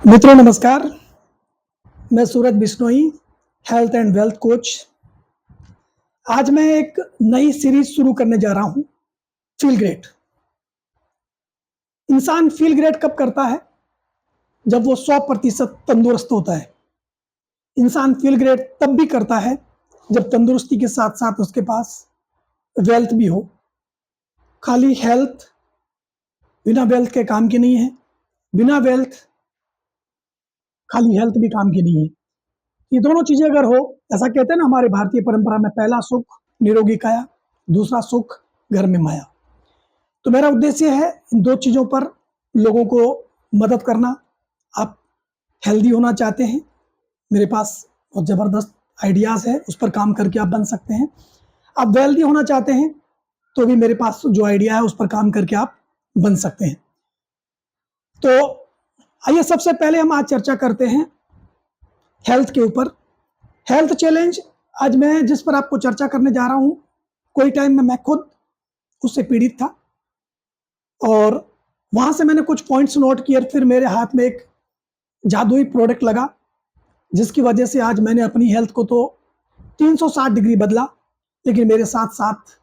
मित्रों नमस्कार। मैं Suraj Bishnoi, health and wealth coach. आज मैं एक नई सीरीज शुरू करने जा रहा हूं, फील ग्रेट। इंसान फील ग्रेट कब करता है? जब वो 100% तंदुरुस्त होता है। इंसान फील ग्रेट तब भी करता है जब तंदुरुस्ती के साथ साथ उसके पास वेल्थ भी हो। खाली हेल्थ बिना वेल्थ के काम की नहीं है, बिना वेल्थ खाली हेल्थ भी काम की नहीं है। ये दोनों चीजें अगर हो, ऐसा कहते हैं ना हमारे भारतीय परंपरा में, पहला सुख निरोगी काया, दूसरा सुख घर में माया। तो मेरा उद्देश्य है इन दो चीजों पर लोगों को मदद करना। आप हेल्दी होना चाहते हैं, मेरे पास बहुत जबरदस्त आइडियाज है, उस पर काम करके आप बन सकते हैं। आप वेल्दी होना चाहते हैं तो भी मेरे पास जो आइडिया है उस पर काम करके आप बन सकते हैं। तो आइए सबसे पहले हम आज चर्चा करते हैं हेल्थ के ऊपर। हेल्थ चैलेंज आज मैं जिस पर आपको चर्चा करने जा रहा हूं, कोई टाइम में मैं खुद उससे पीड़ित था और वहां से मैंने कुछ पॉइंट्स नोट किए। फिर मेरे हाथ में एक जादुई प्रोडक्ट लगा, जिसकी वजह से आज मैंने अपनी हेल्थ को तो 360 डिग्री बदला, लेकिन मेरे साथ साथ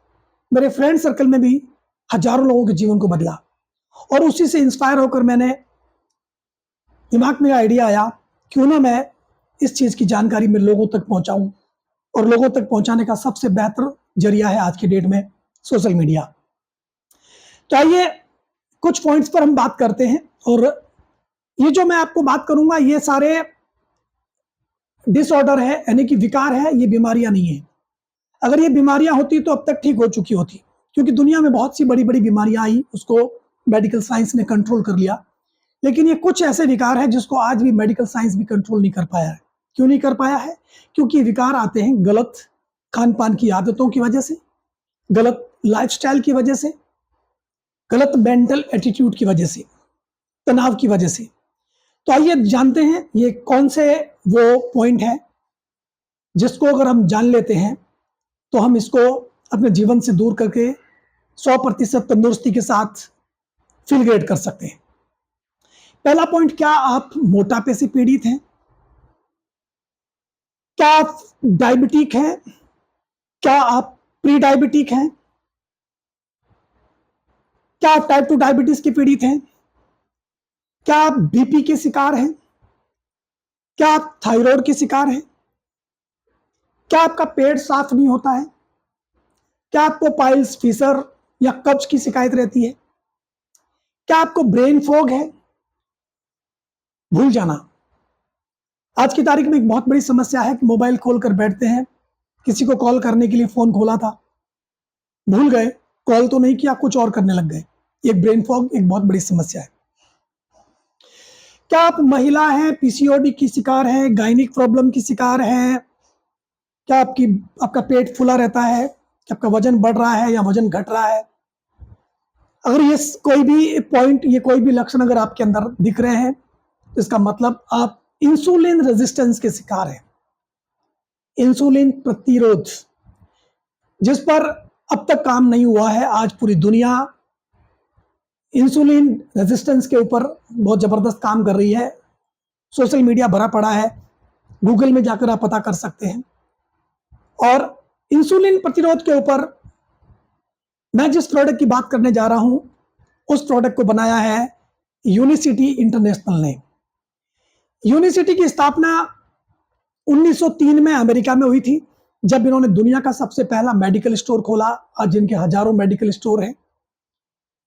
मेरे फ्रेंड सर्कल में भी हजारों लोगों के जीवन को बदला। और उसी से इंस्पायर होकर मैंने दिमाग में आइडिया आया, क्यों ना मैं इस चीज की जानकारी मैं लोगों तक पहुंचाऊं। और लोगों तक पहुंचाने का सबसे बेहतर जरिया है आज की डेट में सोशल मीडिया। तो आइए कुछ पॉइंट्स पर हम बात करते हैं। और ये जो मैं आपको बात करूंगा, ये सारे डिसऑर्डर है, यानी कि विकार है, ये बीमारियां नहीं है। अगर ये बीमारियां होती तो अब तक ठीक हो चुकी होती, क्योंकि दुनिया में बहुत सी बड़ी बड़ी बीमारियां आई, उसको मेडिकल साइंस ने कंट्रोल कर लिया। लेकिन ये कुछ ऐसे विकार है जिसको आज भी मेडिकल साइंस भी कंट्रोल नहीं कर पाया है। क्यों नहीं कर पाया है? क्योंकि विकार आते हैं गलत खान पान की आदतों की वजह से, गलत लाइफस्टाइल की वजह से, गलत मेंटल एटीट्यूड की वजह से, तनाव की वजह से। तो आइए जानते हैं ये कौन से वो पॉइंट है जिसको अगर हम जान लेते हैं तो हम इसको अपने जीवन से दूर करके 100% तंदुरुस्ती के साथ फील ग्रेट कर सकते हैं। पहला पॉइंट, क्या आप मोटापे से पीड़ित हैं? क्या आप डायबिटिक हैं? क्या आप प्री डायबिटिक हैं? क्या आप टाइप 2 डायबिटीज के पीड़ित हैं? क्या आप बीपी के शिकार हैं? क्या आप थायराइड के शिकार हैं? क्या आपका पेट साफ नहीं होता है? क्या आपको पाइल्स, फिशर या कब्ज की शिकायत रहती है? क्या आपको ब्रेन फॉग है? भूल जाना आज की तारीख में एक बहुत बड़ी समस्या है कि मोबाइल खोलकर बैठते हैं, किसी को कॉल करने के लिए फोन खोला था, भूल गए, कॉल तो नहीं किया, कुछ और करने लग गए। ये ब्रेन फॉग एक बहुत बड़ी समस्या है। क्या आप महिला हैं, पीसीओडी की शिकार हैं, गायनिक प्रॉब्लम की शिकार हैं? क्या आपका पेट फूला रहता है? क्या आपका वजन बढ़ रहा है या वजन घट रहा है? अगर ये कोई भी पॉइंट, ये कोई भी लक्षण अगर आपके अंदर दिख रहे हैं तो इसका मतलब आप इंसुलिन रेजिस्टेंस के शिकार हैं। इंसुलिन प्रतिरोध जिस पर अब तक काम नहीं हुआ है, आज पूरी दुनिया इंसुलिन रेजिस्टेंस के ऊपर बहुत जबरदस्त काम कर रही है। सोशल मीडिया भरा पड़ा है, गूगल में जाकर आप पता कर सकते हैं। और इंसुलिन प्रतिरोध के ऊपर मैं जिस प्रोडक्ट की बात करने जा रहा हूं, उस प्रोडक्ट को बनाया है यूनिसिटी इंटरनेशनल ने। यूनिसिटी की स्थापना 1903 में अमेरिका में हुई थी, जब इन्होंने दुनिया का सबसे पहला मेडिकल स्टोर खोला। आज जिनके हजारों मेडिकल स्टोर हैं।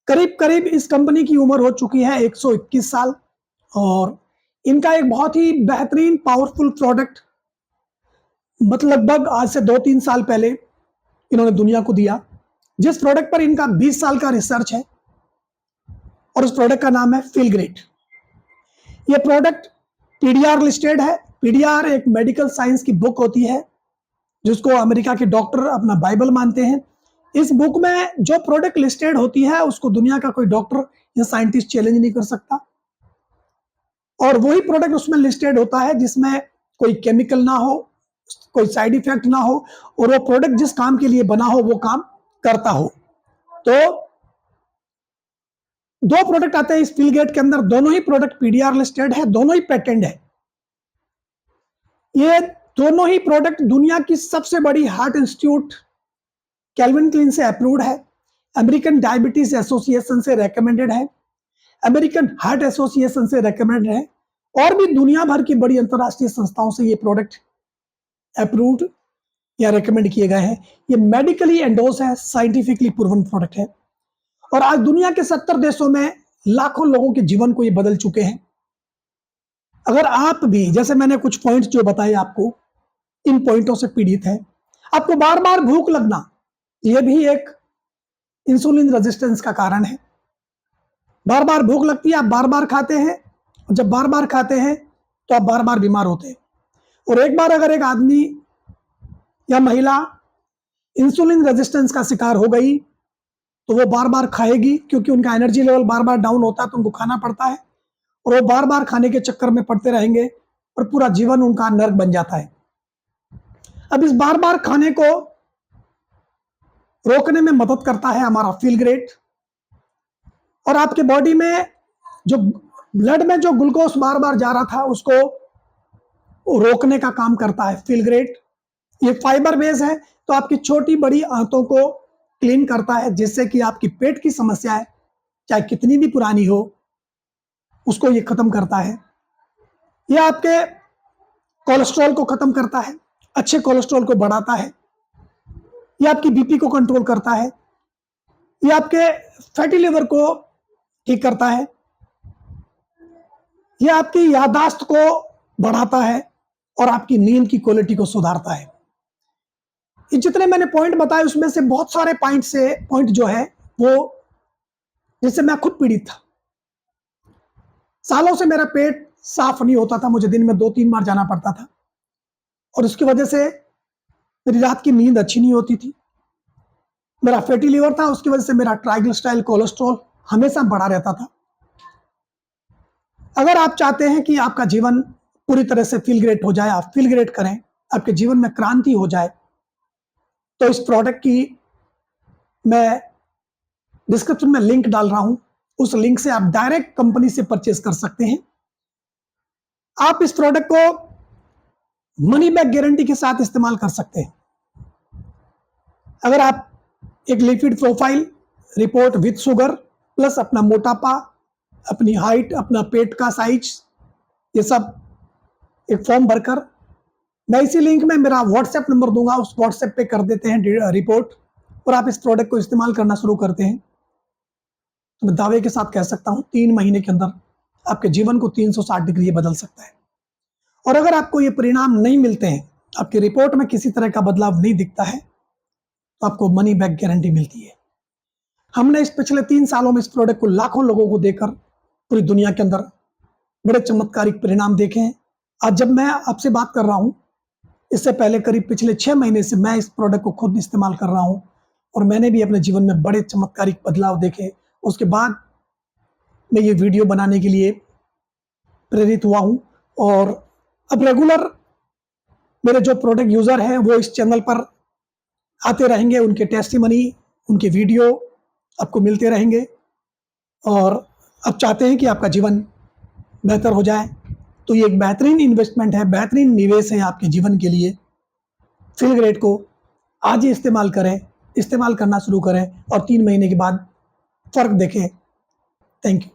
करीब करीब इस कंपनी की उम्र हो चुकी है 121 साल। और इनका एक बहुत ही बेहतरीन पावरफुल प्रोडक्ट, मतलब लगभग आज से 2-3 साल पहले इन्होंने दुनिया को दिया, जिस प्रोडक्ट पर इनका 20 साल का रिसर्च है। और उस प्रोडक्ट का नाम है फील ग्रेट। ये प्रोडक्ट पीडीआर लिस्टेड है। पीडीआर एक मेडिकल साइंस की बुक होती है, जिसको अमेरिका के डॉक्टर अपना बाइबल मानते हैं। इस बुक में जो प्रोडक्ट लिस्टेड होती है, उसको दुनिया का कोई डॉक्टर या साइंटिस्ट चैलेंज नहीं कर सकता। और वही प्रोडक्ट उसमें लिस्टेड होता है जिसमें कोई केमिकल ना हो, कोई साइड इफेक्ट ना हो, और वो प्रोडक्ट जिस काम के लिए बना हो वो काम करता हो। तो दो प्रोडक्ट आते हैं इस फीलग्रेड के अंदर, दोनों ही प्रोडक्ट पीडीआर लिस्टेड है, दोनों ही पेटेंट है। ये दोनों ही प्रोडक्ट दुनिया की सबसे बड़ी हार्ट इंस्टीट्यूट कैल्विन क्लीन से अप्रूव्ड है, अमेरिकन डायबिटीज एसोसिएशन से रेकमेंडेड है, अमेरिकन हार्ट एसोसिएशन से रेकमेंडेड है, और भी दुनिया भर की बड़ी अंतरराष्ट्रीय संस्थाओं से ये प्रोडक्ट अप्रूव्ड या रेकमेंड किए गए हैं। ये मेडिकली एंडोर्स है, साइंटिफिकली प्रूवन प्रोडक्ट है, और आज दुनिया के 70 देशों में लाखों लोगों के जीवन को ये बदल चुके हैं। अगर आप भी, जैसे मैंने कुछ पॉइंट्स जो बताए आपको, इन पॉइंटों से पीड़ित है, आपको बार बार भूख लगना, यह भी एक इंसुलिन रेजिस्टेंस का कारण है। बार बार भूख लगती है, आप बार बार खाते हैं, और जब बार बार खाते हैं तो आप बार बार बीमार होते हैं। और एक बार अगर एक आदमी या महिला इंसुलिन रेजिस्टेंस का शिकार हो गई तो वो बार बार खाएगी, क्योंकि उनका एनर्जी लेवल बार बार डाउन होता है तो उनको खाना पड़ता है, और वो बार बार खाने के चक्कर में पड़ते रहेंगे और पूरा जीवन उनका नर्क बन जाता है। अब इस बार बार खाने को रोकने में मदद करता है हमारा फीलग्रेड, और आपके बॉडी में जो ब्लड में जो ग्लूकोज बार बार जा रहा था उसको रोकने का काम करता है फीलग्रेड। ये फाइबर बेस है तो आपकी छोटी बड़ी आंतों को क्लीन करता है, जिससे कि आपकी पेट की समस्या है चाहे कितनी भी पुरानी हो उसको ये खत्म करता है। ये आपके कोलेस्ट्रॉल को खत्म करता है, अच्छे कोलेस्ट्रॉल को बढ़ाता है। ये आपकी बीपी को कंट्रोल करता है। ये आपके फैटी लिवर को ठीक करता है। ये आपकी याददाश्त को बढ़ाता है और आपकी नींद की क्वालिटी को सुधारता है। ये जितने मैंने पॉइंट बताए उसमें से बहुत सारे पॉइंट जो है वो, जिससे मैं खुद पीड़ित था। सालों से मेरा पेट साफ नहीं होता था, मुझे दिन में 2-3 बार जाना पड़ता था, और उसकी वजह से मेरी रात की नींद अच्छी नहीं होती थी। मेरा फैटी लिवर था, उसकी वजह से मेरा ट्राइग्लिसराइड कोलेस्ट्रॉल हमेशा बढ़ा रहता था। अगर आप चाहते हैं कि आपका जीवन पूरी तरह से फील ग्रेट हो जाए, आप फील ग्रेट करें, आपके जीवन में क्रांति हो जाए, तो इस प्रोडक्ट की मैं डिस्क्रिप्शन में लिंक डाल रहा हूं, उस लिंक से आप डायरेक्ट कंपनी से परचेज कर सकते हैं। आप इस प्रोडक्ट को मनी बैक गारंटी के साथ इस्तेमाल कर सकते हैं। अगर आप एक lipid profile report with sugar plus अपना मोटापा, अपनी हाइट, अपना पेट का साइज, ये सब एक फॉर्म भरकर, मैं इसी लिंक में मेरा व्हाट्सएप नंबर दूंगा, उस व्हाट्सएप पे कर देते हैं रिपोर्ट, और आप इस प्रोडक्ट को इस्तेमाल करना शुरू करते हैं, तो मैं दावे के साथ कह सकता हूं 3 महीने के अंदर आपके जीवन को 360 डिग्री बदल सकता है। और अगर आपको ये परिणाम नहीं मिलते हैं, आपकी रिपोर्ट में किसी तरह का बदलाव नहीं दिखता है, तो आपको मनी बैक गारंटी मिलती है। हमने इस पिछले 3 सालों में इस प्रोडक्ट को लाखों लोगों को देकर पूरी दुनिया के अंदर बड़े चमत्कारिक परिणाम देखे हैं। आज जब मैं आपसे बात कर रहा हूं, इससे पहले करीब पिछले 6 महीने से मैं इस प्रोडक्ट को खुद इस्तेमाल कर रहा हूं, और मैंने भी अपने जीवन में बड़े चमत्कारिक बदलाव देखे। उसके बाद मैं ये वीडियो बनाने के लिए प्रेरित हुआ हूं, और अब रेगुलर मेरे जो प्रोडक्ट यूजर हैं वो इस चैनल पर आते रहेंगे, उनके टेस्टिमनी, उनके वीडियो आपको मिलते रहेंगे। और आप चाहते हैं कि आपका जीवन बेहतर हो जाए, तो ये एक बेहतरीन इन्वेस्टमेंट है, बेहतरीन निवेश है आपके जीवन के लिए। फील ग्रेट को आज ही इस्तेमाल करें, इस्तेमाल करना शुरू करें, और 3 महीने के बाद फर्क देखें। Thank you.